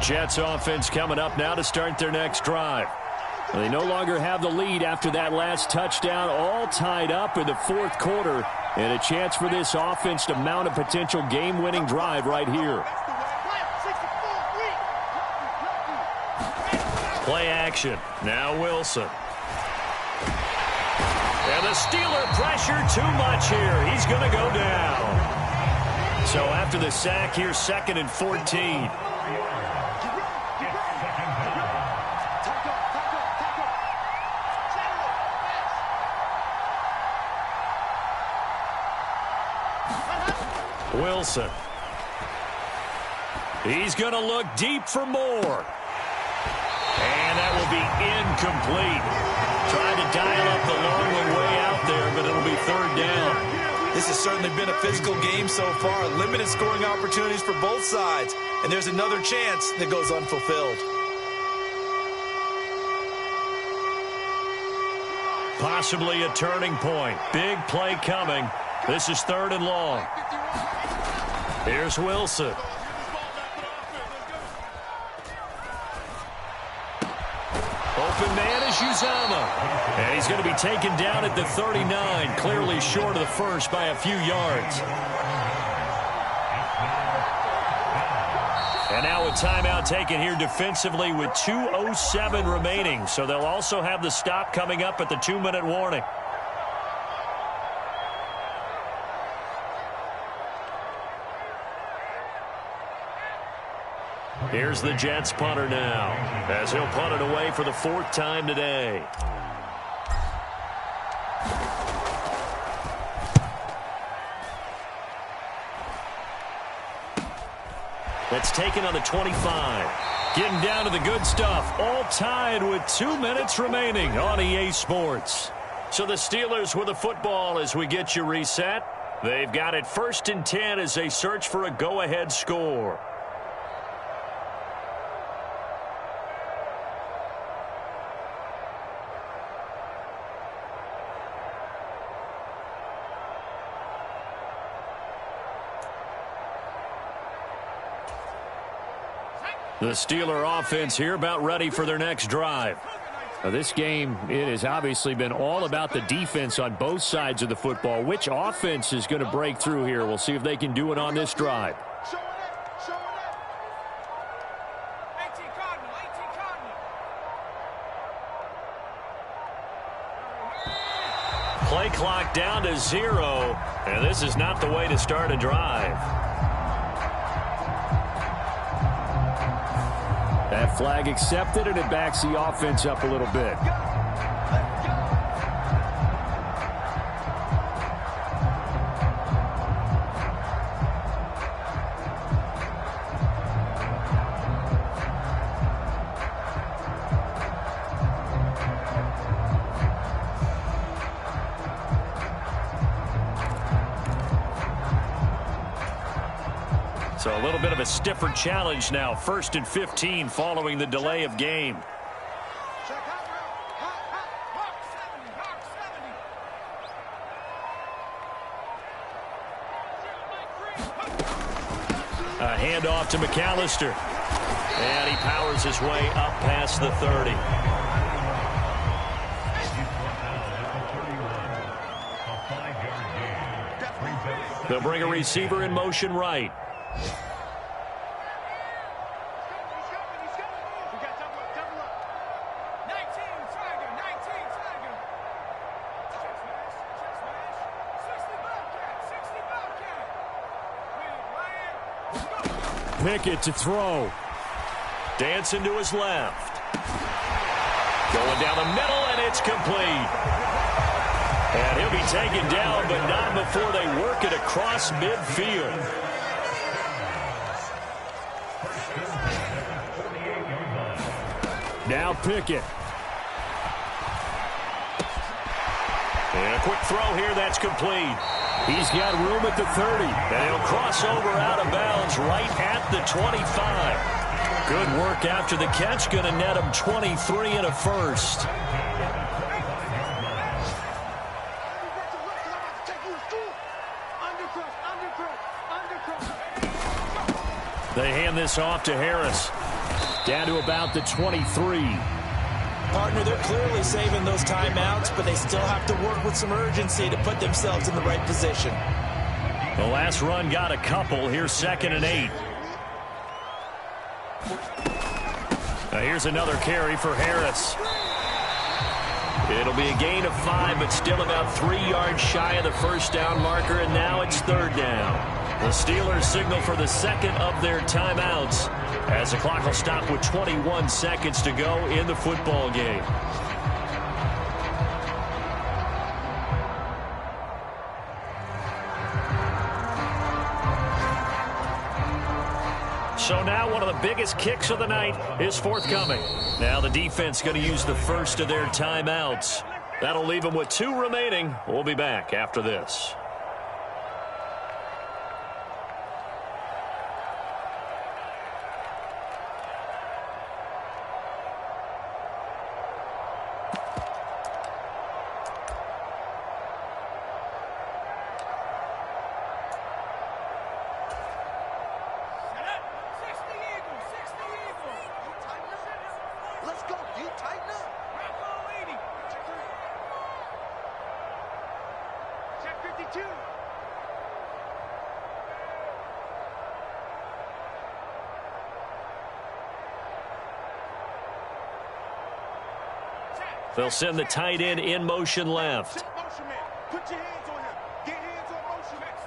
[SPEAKER 2] Jets offense coming up now to start their next drive. They no longer have the lead after that last touchdown, all tied up in the 4th quarter, and a chance for this offense to mount a potential game-winning drive right here. Play action. Now Wilson. And the Steeler pressure too much here. He's going to go down. So after the sack here, 2nd and 14. Wilson. He's going to look deep for more. And that will be incomplete. Trying to dial up the long way out there, but it'll be 3rd down.
[SPEAKER 3] This has certainly been a physical game so far. Limited scoring opportunities for both sides. And there's another chance that goes unfulfilled.
[SPEAKER 2] Possibly a turning point. Big play coming. This is 3rd and long. Here's Wilson. Open man is Uzomah. And he's going to be taken down at the 39, clearly short of the first by a few yards. And now a timeout taken here defensively with 2:07 remaining. So they'll also have the stop coming up at the 2-minute warning. Here's the Jets punter now, as he'll punt it away for the 4th time today. That's taken on the 25. Getting down to the good stuff, all tied with 2 minutes remaining on EA Sports. So the Steelers with the football as we get you reset. They've got it 1st and 10 as they search for a go-ahead score. The Steeler offense here about ready for their next drive. Now this game, it has obviously been all about the defense on both sides of the football. Which offense is going to break through here? We'll see if they can do it on this drive. Play clock down to 0, and this is not the way to start a drive. That flag accepted, and it backs the offense up a little bit. So a little bit of a stiffer challenge now. 1st and 15 following the delay of game. A handoff to McAllister. And he powers his way up past the 30. They'll bring a receiver in motion right. Pickett to throw. Dancing to his left. Going down the middle, and it's complete. And he'll be taken down, but not before they work it across midfield. Now Pickett. And a quick throw here, that's complete. He's got room at the 30, and he'll cross over out of bounds right at the 25. Good work after the catch, going to net him 23 and a first. They hand this off to Harris. Down to about the 23.
[SPEAKER 3] Partner, they're clearly saving those timeouts, but they still have to work with some urgency to put themselves in the right position.
[SPEAKER 2] The last run got a couple. Here's 2nd and 8. Now here's another carry for Harris. It'll be a gain of 5, but still about 3 yards shy of the first down marker, and now it's 3rd down. The Steelers signal for the 2nd of their timeouts as the clock will stop with 21 seconds to go in the football game. So now one of the biggest kicks of the night is forthcoming. Now the defense going to use the first of their timeouts. That'll leave them with 2 remaining. We'll be back after this. They'll send the tight end in motion left.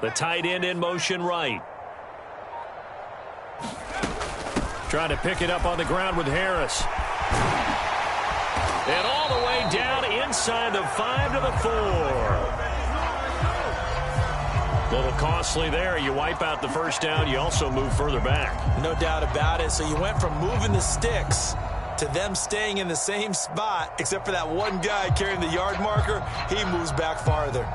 [SPEAKER 2] The tight end in motion right. Trying to pick it up on the ground with Harris. And all the way down inside the 5 to the 4. A little costly there. You wipe out the first down. You also move further back.
[SPEAKER 3] No doubt about it. So you went from moving the sticks to them staying in the same spot, except for that one guy carrying the yard marker. He moves back farther.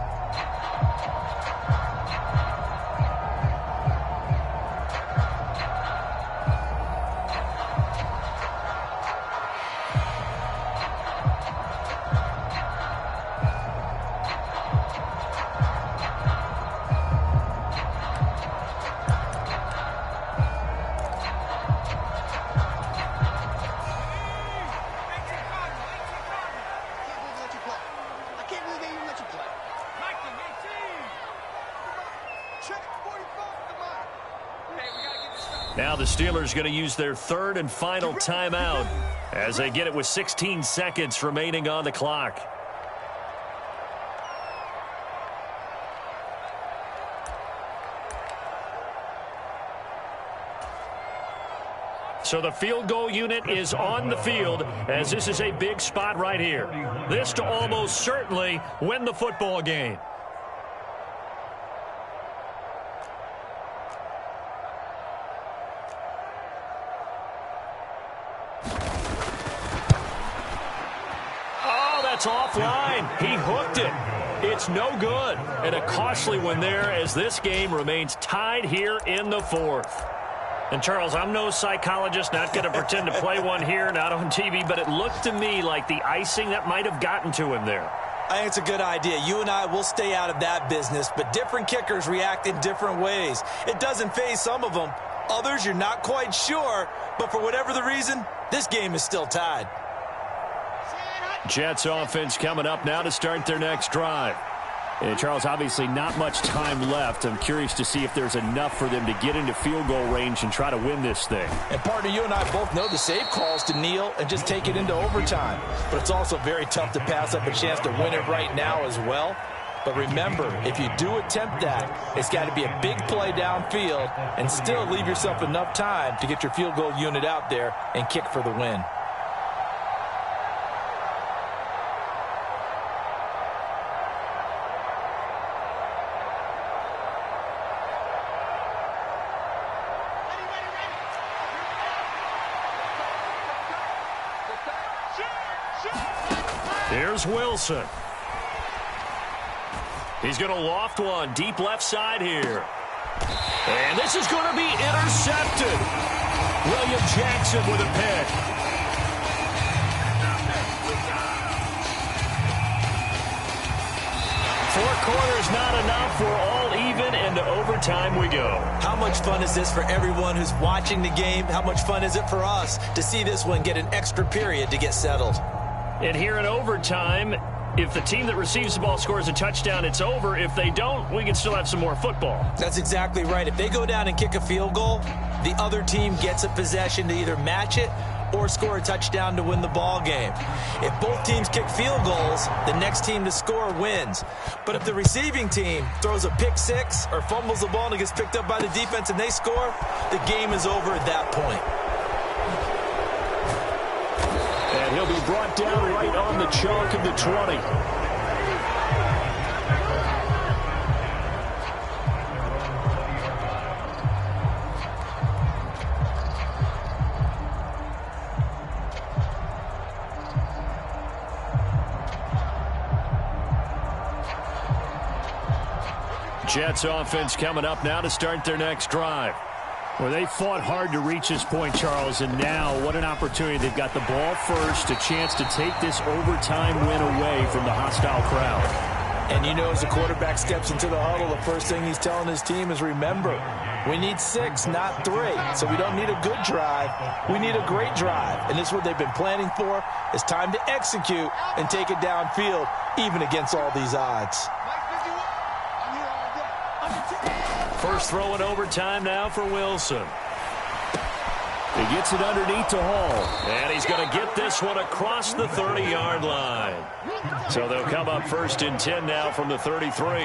[SPEAKER 2] Now the Steelers going to use their 3rd and final timeout as they get it with 16 seconds remaining on the clock. So the field goal unit is on the field as this is a big spot right here. This to almost certainly win the football game. Offline. He hooked it. It's no good. And a costly one there as this game remains tied here in the 4th. And, Charles, I'm no psychologist, not going to pretend to play one here, not on TV, but it looked to me like the icing that might have gotten to him there.
[SPEAKER 3] I think it's a good idea. You and I will stay out of that business, but different kickers react in different ways. It doesn't faze some of them. Others, you're not quite sure, but for whatever the reason, this game is still tied.
[SPEAKER 2] Jets offense coming up now to start their next drive. And Charles, obviously not much time left. I'm curious to see if there's enough for them to get into field goal range and try to win this thing.
[SPEAKER 3] And partner, you and I both know the save calls to kneel and just take it into overtime. But it's also very tough to pass up a chance to win it right now as well. But remember, if you do attempt that, it's got to be a big play downfield and still leave yourself enough time to get your field goal unit out there and kick for the win.
[SPEAKER 2] Here's Wilson. He's going to loft one deep left side here. And this is going to be intercepted. William Jackson with a pick. Four quarters not enough. We're all even, and to overtime we go.
[SPEAKER 3] How much fun is this for everyone who's watching the game? How much fun is it for us to see this one get an extra period to get settled?
[SPEAKER 2] And here in overtime, if the team that receives the ball scores a touchdown, it's over. If they don't, we can still have some more football.
[SPEAKER 3] That's exactly right. If they go down and kick a field goal, the other team gets a possession to either match it or score a touchdown to win the ball game. If both teams kick field goals, the next team to score wins. But if the receiving team throws a pick six or fumbles the ball and it gets picked up by the defense and they score, the game is over at that point.
[SPEAKER 2] And he'll be brought down right on the chalk of the 20. Jets offense coming up now to start their next drive. Well, they fought hard to reach this point, Charles, and now what an opportunity. They've got the ball first, a chance to take this overtime win away from the hostile crowd.
[SPEAKER 3] And you know, as the quarterback steps into the huddle, the first thing he's telling his team is, remember, we need 6, not 3. So we don't need a good drive. We need a great drive. And this is what they've been planning for. It's time to execute and take it downfield, even against all these odds.
[SPEAKER 2] First throw in overtime now for Wilson. He gets it underneath to Hall. And he's going to get this one across the 30-yard line. So they'll come up first and 10 now from the 33.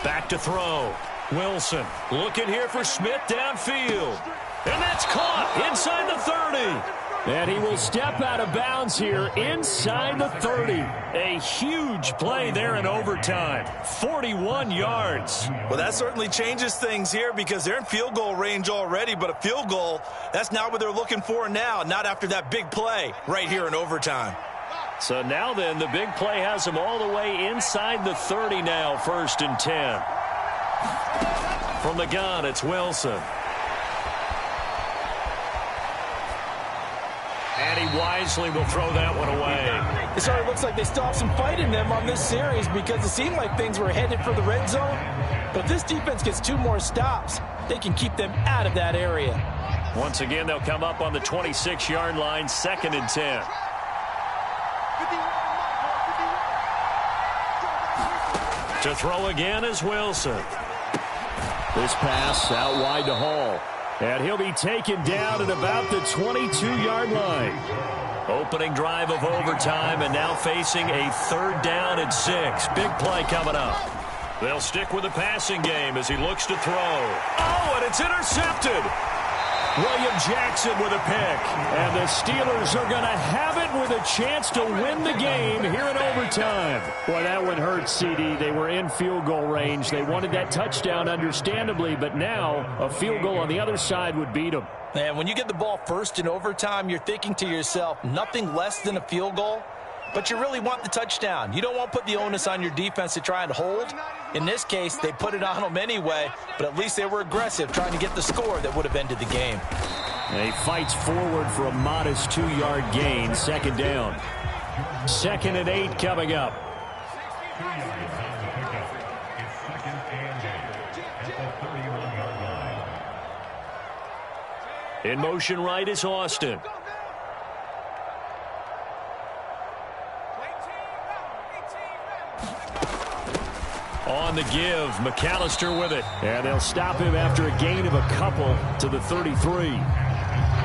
[SPEAKER 2] Back to throw. Wilson looking here for Smith downfield. And that's caught inside the 30. And he will step out of bounds here inside the 30. A huge play there in overtime. 41 yards.
[SPEAKER 3] Well, that certainly changes things here because they're in field goal range already, but a field goal, that's not what they're looking for now, not after that big play right here in overtime.
[SPEAKER 2] So now then, the big play has them all the way inside the 30 now, first and 10. From the gun, it's Wilson. And he wisely will throw that one away.
[SPEAKER 3] It sort of looks like they still have some fight in them on this series because it seemed like things were headed for the red zone. But if this defense gets 2 more stops, they can keep them out of that area.
[SPEAKER 2] Once again, they'll come up on the 26-yard line, second and 10. To throw again is Wilson. This pass out wide to Hall. And he'll be taken down at about the 22-yard line. Opening drive of overtime and now facing a 3rd down and 6. Big play coming up. They'll stick with the passing game as he looks to throw. Oh, and it's intercepted. William Jackson with a pick. And the Steelers are going to have it with a chance to win the game here in overtime. Boy, that one hurt, CD. They were in field goal range. They wanted that touchdown, understandably, but now a field goal on the other side would beat them.
[SPEAKER 3] And when you get the ball first in overtime, you're thinking to yourself, nothing less than a field goal, but you really want the touchdown. You don't want to put the onus on your defense to try and hold. In this case, they put it on them anyway, but at least they were aggressive, trying to get the score that would have ended the game.
[SPEAKER 2] He fights forward for a modest 2-yard gain, second down. 2nd and 8 coming up. In motion right is Austin. On the give, McAllister with it. And they'll stop him after a gain of a couple to the 33.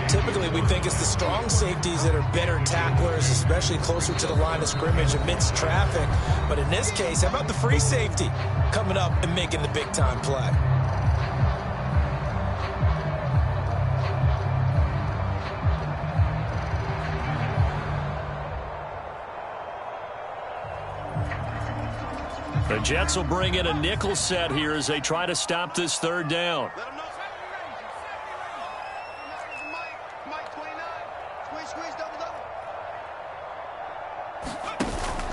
[SPEAKER 3] Typically, we think it's the strong safeties that are better tacklers, especially closer to the line of scrimmage amidst traffic. But in this case, how about the free safety coming up and making the big-time play?
[SPEAKER 2] The Jets will bring in a nickel set here as they try to stop this third down.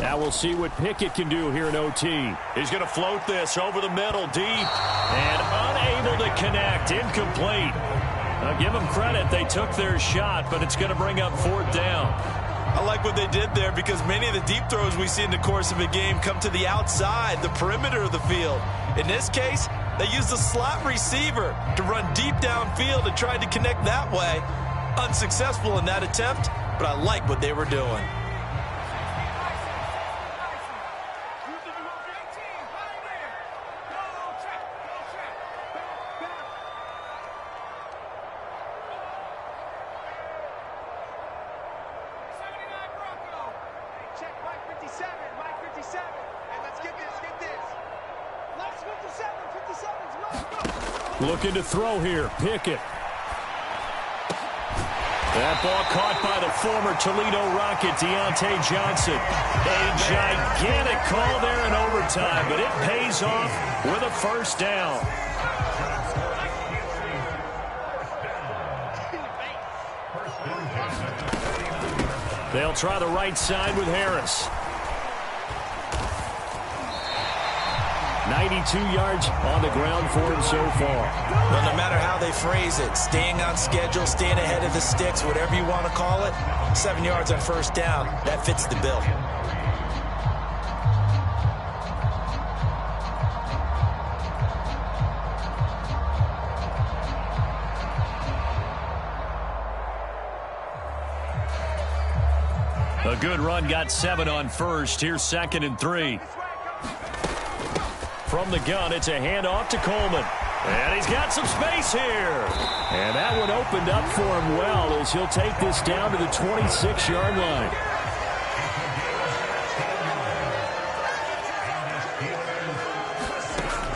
[SPEAKER 2] Now we'll see what Pickett can do here in OT. He's going to float this over the middle, deep, and unable to connect, incomplete. Now give them credit, they took their shot, but it's going to bring up 4th down.
[SPEAKER 3] I like what they did there because many of the deep throws we see in the course of a game come to the outside, the perimeter of the field. In this case, they used a slot receiver to run deep downfield and tried to connect that way. Unsuccessful in that attempt, but I like what they were doing.
[SPEAKER 2] Looking to throw here, Pickett. That ball caught by the former Toledo Rocket, Deontay Johnson. A gigantic call there in overtime, but it pays off with a 1st down. They'll try the right side with Harris. 92 yards on the ground for him so far.
[SPEAKER 3] Well, no matter how they phrase it, staying on schedule, staying ahead of the sticks, whatever you want to call it, 7 yards on 1st down, that fits the bill.
[SPEAKER 2] A good run, got 7 on 1st. Here's 2nd and 3. From the gun, it's a handoff to Coleman. And he's got some space here. And that one opened up for him well as he'll take this down to the 26-yard line.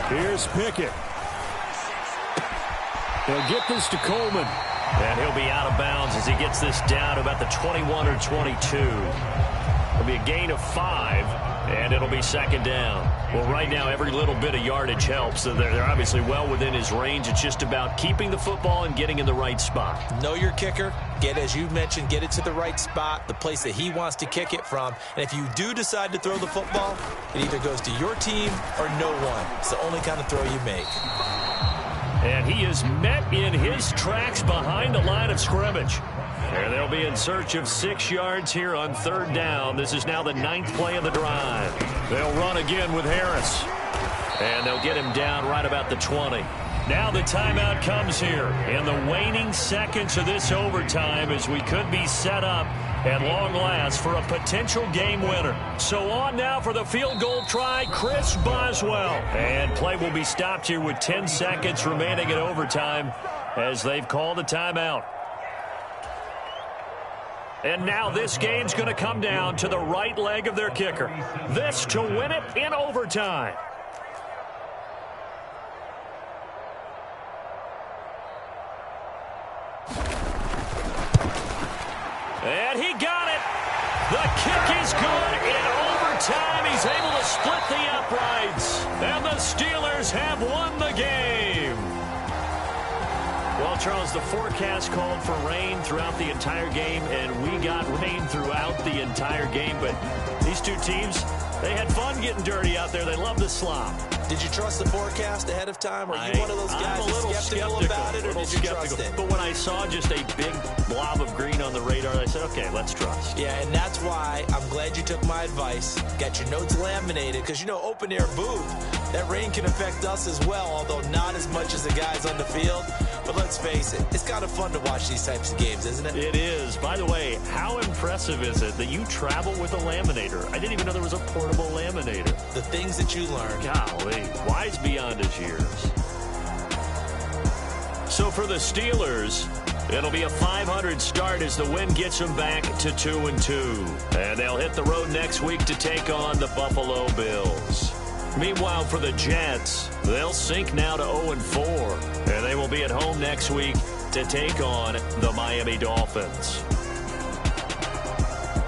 [SPEAKER 2] Here's Pickett. He'll get this to Coleman. And he'll be out of bounds as he gets this down to about the 21 or 22. It'll be a gain of 5, and it'll be 2nd down. Well, right now, every little bit of yardage helps. So they're obviously well within his range. It's just about keeping the football and getting in the right spot.
[SPEAKER 3] Know your kicker. As you mentioned, get it to the right spot, the place that he wants to kick it from. And if you do decide to throw the football, it either goes to your team or no one. It's the only kind of throw you make.
[SPEAKER 2] And he is met in his tracks behind the line of scrimmage. And they'll be in search of 6 yards here on 3rd down. This is now the 9th play of the drive. They'll run again with Harris. And they'll get him down right about the 20. Now the timeout comes here in the waning seconds of this overtime as we could be set up at long last for a potential game winner. So on now for the field goal try, Chris Boswell. And play will be stopped here with 10 seconds remaining in overtime as they've called a timeout. And now this game's going to come down to the right leg of their kicker. This to win it in overtime. kick is good. In overtime, he's able to split the uprights. And the Steelers have won the game. Well, Charles, the forecast called for rain throughout the entire game, and we got rain throughout the entire game. But these two teams, they had fun getting dirty out there. They love the slop.
[SPEAKER 3] Did you trust the forecast ahead of time? Are you one of those guys that's skeptical about it, or did you trust it?
[SPEAKER 2] But when I saw just a big blob of green on the radar, I said, okay, let's trust.
[SPEAKER 3] Yeah, and that's why I'm glad you took my advice. Got your notes laminated, because, you know, open-air booth, that rain can affect us as well, although not as much as the guys on the field. But let's face it, it's kind of fun to watch these types of games, isn't it?
[SPEAKER 2] It is. By the way, how impressive is it that you travel with a laminator? I didn't even know there was a portable laminator.
[SPEAKER 3] The things that you learn.
[SPEAKER 2] Golly, wise beyond his years. So for the Steelers, it'll be a 500 start as the win gets them back to 2-2. And they'll hit the road next week to take on the Buffalo Bills. Meanwhile, for the Jets, they'll sink now to 0-4. And they will be at home next week to take on the Miami Dolphins.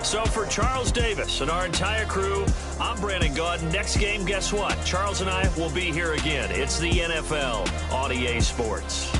[SPEAKER 2] So for Charles Davis and our entire crew, I'm Brandon Gaudin. Next game, guess what? Charles and I will be here again. It's the NFL on EA Sports.